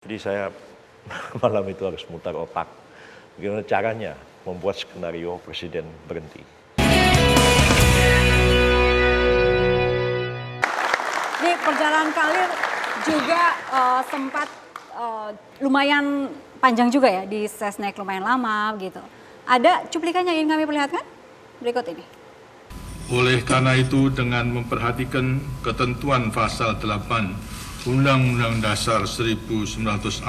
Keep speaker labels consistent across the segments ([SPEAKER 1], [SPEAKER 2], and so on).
[SPEAKER 1] Jadi saya malam itu harus mutar otak. Bagaimana caranya membuat skenario presiden berhenti.
[SPEAKER 2] Ini perjalanan karir juga sempat lumayan panjang juga ya di Sesnek, lumayan lama gitu. Ada cuplikannya yang ingin kami perlihatkan? Berikut ini.
[SPEAKER 3] Oleh karena itu, dengan memperhatikan ketentuan pasal 8 Undang-Undang Dasar 1945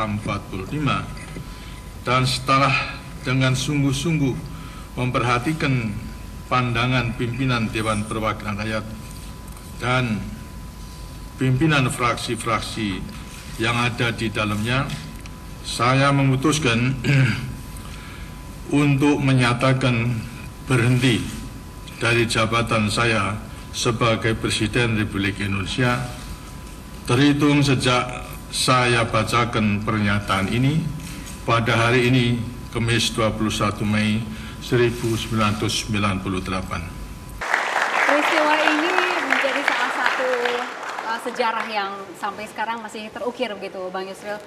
[SPEAKER 3] dan setelah dengan sungguh-sungguh memperhatikan pandangan pimpinan Dewan Perwakilan Rakyat dan pimpinan fraksi-fraksi yang ada di dalamnya, saya memutuskan untuk menyatakan berhenti dari jabatan saya sebagai Presiden Republik Indonesia terhitung sejak saya bacakan pernyataan ini pada hari ini, Kamis 21 Mei 1998.
[SPEAKER 2] Peristiwa ini menjadi salah satu sejarah yang sampai sekarang masih terukir begitu, Bang Yusril.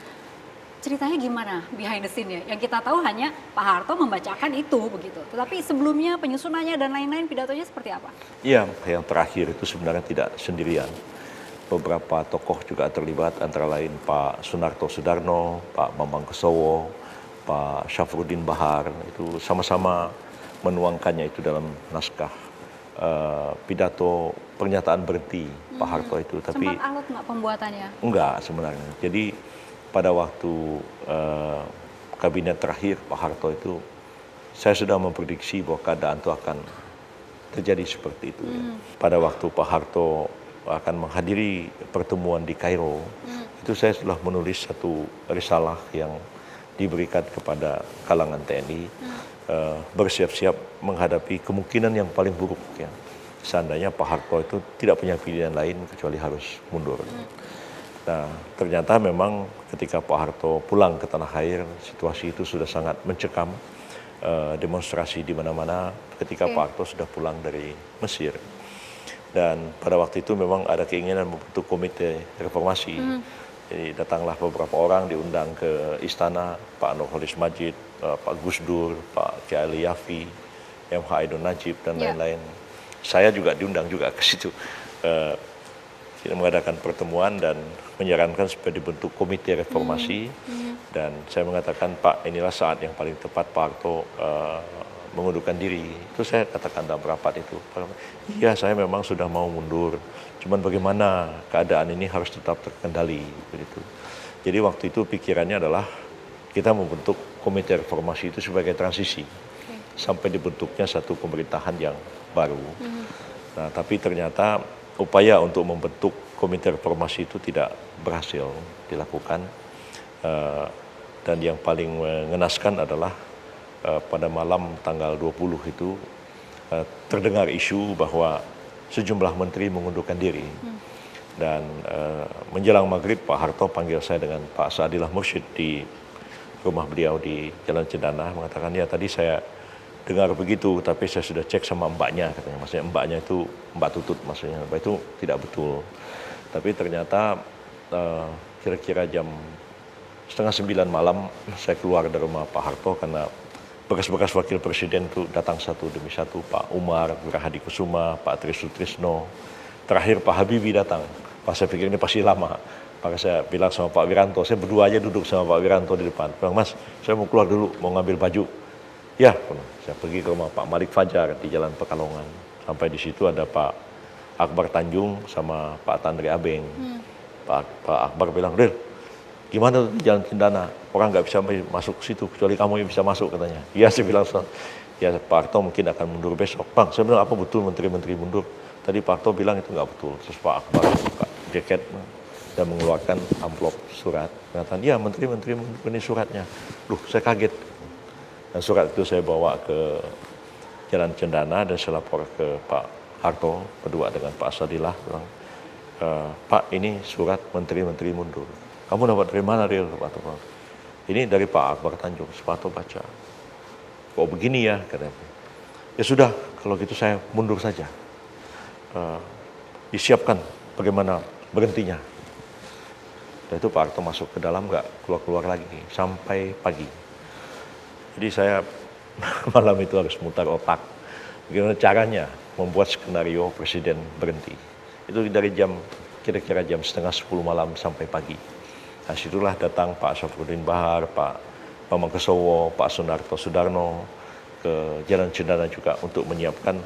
[SPEAKER 2] Ceritanya gimana behind the scene-nya? Yang kita tahu hanya Pak Harto membacakan itu begitu. Tetapi sebelumnya penyusunannya dan lain-lain pidatonya seperti apa?
[SPEAKER 1] Iya, yang terakhir itu sebenarnya tidak sendirian. Beberapa tokoh juga terlibat, antara lain Pak Sunarto Sudarno, Pak Bambang Kesowo, Pak Syafruddin Bahar, itu sama-sama menuangkannya itu dalam naskah pidato pernyataan berhenti Pak Harto itu. Tapi
[SPEAKER 2] sempat alot nggak pembuatannya?
[SPEAKER 1] enggak sebenarnya. Jadi pada waktu kabinet terakhir Pak Harto itu, saya sudah memprediksi bahwa keadaan itu akan terjadi seperti itu. Ya. Pada waktu Pak Harto akan menghadiri pertemuan di Kairo, itu saya sudah menulis satu risalah yang diberikan kepada kalangan TNI, bersiap-siap menghadapi kemungkinan yang paling buruk. Ya. Seandainya Pak Harto itu tidak punya pilihan lain kecuali harus mundur. Nah, ternyata memang ketika Pak Harto pulang ke tanah air, situasi itu sudah sangat mencekam, demonstrasi di mana-mana ketika Pak Harto sudah pulang dari Mesir. Dan pada waktu itu memang ada keinginan membentuk komite reformasi. Jadi datanglah beberapa orang diundang ke istana, Pak Nurholis Majid, Pak Gus Dur, Pak Kiai Ali Yafi, MH Aidon Najib, dan lain-lain. Saya juga diundang juga ke situ. Kita mengadakan pertemuan dan menyarankan supaya dibentuk komite reformasi. Dan saya mengatakan, Pak, inilah saat yang paling tepat Pak Harto mengundurkan diri. Itu saya katakan dalam rapat itu. Iya, saya memang sudah mau mundur. Cuman bagaimana keadaan ini harus tetap terkendali. Begitu. Jadi waktu itu pikirannya adalah kita membentuk komite reformasi itu sebagai transisi. Sampai dibentuknya satu pemerintahan yang baru. Nah, tapi ternyata upaya untuk membentuk komite reformasi itu tidak berhasil dilakukan. Dan yang paling mengenaskan adalah pada malam tanggal 20 itu terdengar isu bahwa sejumlah menteri mengundurkan diri. Dan menjelang maghrib Pak Harto panggil saya dengan Pak Saadillah Mursyid di rumah beliau di Jalan Cendana, mengatakan, ya tadi saya dengar begitu, tapi saya sudah cek sama mbaknya, katanya. Maksudnya mbaknya itu Mbak Tutut, maksudnya mbak itu tidak betul. Tapi ternyata kira-kira jam 8:30 malam saya keluar dari rumah Pak Harto karena bekas-bekas wakil presiden itu datang satu demi satu. Pak Umar Wirahadikusuma, Pak Tri Sutrisno, terakhir Pak Habibie datang. Pas saya pikir ini pasti lama, maka saya bilang sama Pak Wiranto, saya berdua aja duduk sama Pak Wiranto di depan. Bilang, Mas, saya mau keluar dulu, mau ngambil baju. Ya, saya pergi ke rumah Pak Malik Fajar di Jalan Pekalongan. Sampai di situ ada Pak Akbar Tanjung sama Pak Tandri Abeng. Pak Akbar bilang, Ril, gimana di Jalan Cendana? Orang nggak bisa masuk ke situ, kecuali kamu yang bisa masuk, katanya. Iya, saya bilang, ya Pak Harto mungkin akan mundur besok. Bang, saya bilang, apa betul menteri-menteri mundur? Tadi Pak Harto bilang itu nggak betul. Terus Pak Akbar buka jaket dan mengeluarkan amplop surat. Mengatakan, ya menteri-menteri mundur, ini suratnya. Loh, saya kaget. Dan surat itu saya bawa ke Jalan Cendana dan saya lapor ke Pak Harto, berdua dengan Pak Sadillah, bilang, Pak, ini surat menteri-menteri mundur. Kamu dapat dari mana, Ril? Ini dari Pak Akbar Tanjung. Pak Harto baca. Kok begini ya? Katanya. Ya sudah, kalau gitu saya mundur saja. Disiapkan bagaimana berhentinya. Dan itu Pak Harto masuk ke dalam nggak keluar-keluar lagi sampai pagi. Jadi saya malam itu harus mutar otak. Bagaimana caranya membuat skenario presiden berhenti. Itu dari kira-kira jam setengah 10 malam sampai pagi. Nah situlah datang Pak Syafruddin Bahar, Pak Pamangkesowo, Pak Sunarto Sudarno ke Jalan Cendana juga untuk menyiapkan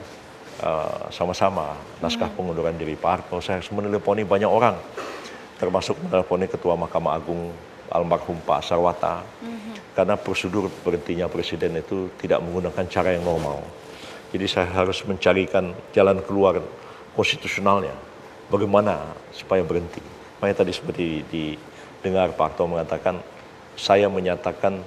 [SPEAKER 1] sama-sama naskah pengunduran diri Pak Harto. Saya harus meneleponi banyak orang, termasuk meneleponi Ketua Mahkamah Agung almarhum Pak Sarwata, karena prosedur berhentinya presiden itu tidak menggunakan cara yang normal. Jadi saya harus mencarikan jalan keluar konstitusionalnya, bagaimana supaya berhenti. Makanya tadi seperti didengar Pak Harto mengatakan, saya menyatakan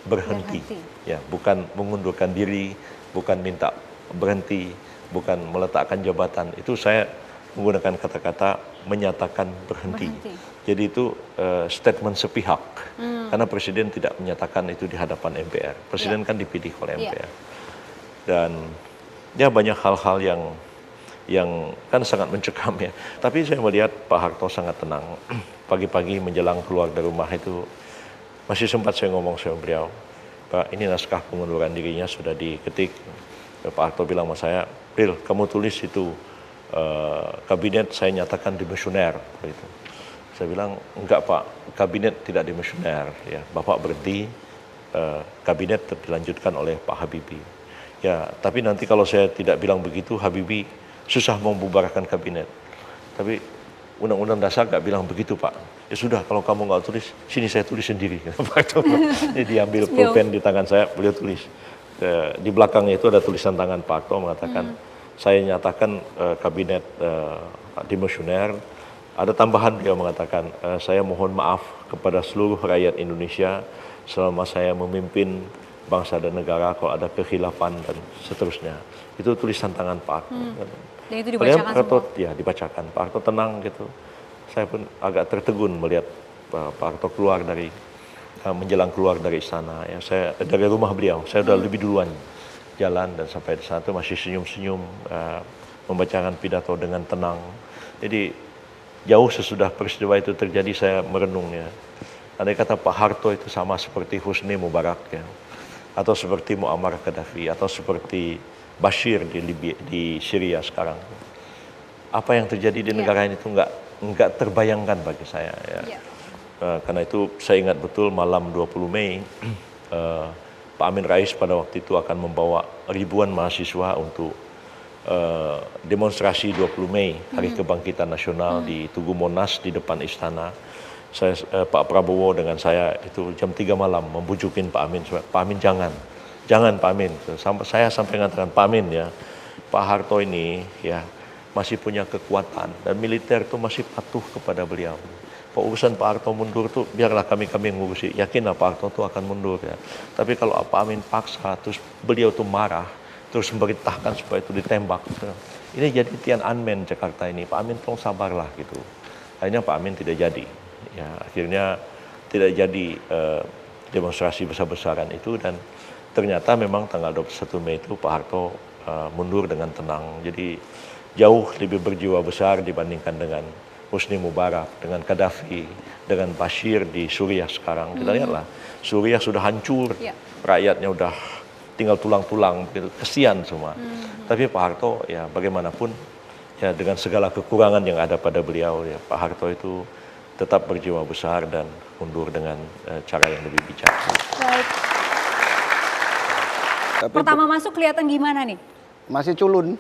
[SPEAKER 1] berhenti. Ya, bukan mengundurkan diri, bukan minta berhenti, bukan meletakkan jabatan. Itu saya menggunakan kata-kata menyatakan berhenti. Jadi itu statement sepihak, karena presiden tidak menyatakan itu di hadapan MPR. Presiden kan dipilih oleh MPR. Dan ya banyak hal-hal yang kan sangat mencekam ya. Tapi saya melihat Pak Harto sangat tenang. Pagi-pagi menjelang keluar dari rumah itu masih sempat saya ngomong sama beliau, Pak, ini naskah pengunduran dirinya sudah diketik. Pak Harto bilang sama saya, Bril, kamu tulis itu kabinet saya nyatakan dimisioner. Gitu. Saya bilang, enggak Pak, kabinet tidak dimisioner. Ya, Bapak berhenti, kabinet dilanjutkan oleh Pak Habibie. Ya, tapi nanti kalau saya tidak bilang begitu, Habibie susah membubarkan kabinet. Tapi Undang-Undang Dasar nggak bilang begitu Pak. Ya sudah, kalau kamu nggak tulis, sini saya tulis sendiri. Jadi diambil pulpen di tangan saya, beliau tulis. Di belakangnya itu ada tulisan tangan Pak Harto mengatakan, saya nyatakan kabinet dimisioner. Ada tambahan dia mengatakan, saya mohon maaf kepada seluruh rakyat Indonesia selama saya memimpin bangsa dan negara kalau ada kekhilafan dan seterusnya. Itu tulisan tangan Pak Harto.
[SPEAKER 2] Dan itu dibacakan semua?
[SPEAKER 1] Ya, dibacakan. Pak Harto tenang gitu. Saya pun agak tertegun melihat Pak Harto keluar dari, menjelang keluar dari istana. Ya, saya dari rumah beliau, saya sudah lebih duluan jalan dan sampai di sana itu masih senyum-senyum, membacakan pidato dengan tenang. Jadi jauh sesudah peristiwa itu terjadi saya merenung ya. Andai kata Pak Harto itu sama seperti Husni Mubarak ya, atau seperti Muammar Gaddafi, atau seperti Bashir di Syria sekarang. Apa yang terjadi di negara ini itu nggak terbayangkan bagi saya. Ya. Karena itu saya ingat betul malam 20 Mei, Pak Amin Rais pada waktu itu akan membawa ribuan mahasiswa untuk demonstrasi 20 Mei, Hari Kebangkitan Nasional di Tugu Monas di depan istana. Pak Prabowo dengan saya itu jam 3 malam membujukin Pak Amin, Pak Amin jangan Pak Amin. Saya sampai mengatakan Pak Amin ya, Pak Harto ini ya masih punya kekuatan dan militer itu masih patuh kepada beliau. Pak urusan Pak Harto mundur tuh biarlah kami ngurusi. Yakinlah Pak Harto tuh akan mundur ya. Tapi kalau Pak Amin paksa terus beliau tuh marah, terus memerintahkan supaya itu ditembak. Gitu. Ini jadi Tiananmen Jakarta ini. Pak Amin tolong sabarlah gitu. Akhirnya Pak Amin tidak jadi. Ya, akhirnya tidak jadi demonstrasi besar-besaran itu dan ternyata memang tanggal 21 Mei itu Pak Harto mundur dengan tenang. Jadi jauh lebih berjiwa besar dibandingkan dengan Husni Mubarak, dengan Gaddafi, dengan Bashir di Suriah sekarang. Kita lihatlah, Suriah sudah hancur, rakyatnya udah tinggal tulang-tulang, kesian semua. Tapi Pak Harto ya bagaimanapun ya dengan segala kekurangan yang ada pada beliau, ya Pak Harto itu tetap berjiwa besar dan mundur dengan cara yang lebih bijak.
[SPEAKER 2] Baik.
[SPEAKER 4] Tapi
[SPEAKER 2] Pertama masuk kelihatan gimana nih?
[SPEAKER 4] masih culun.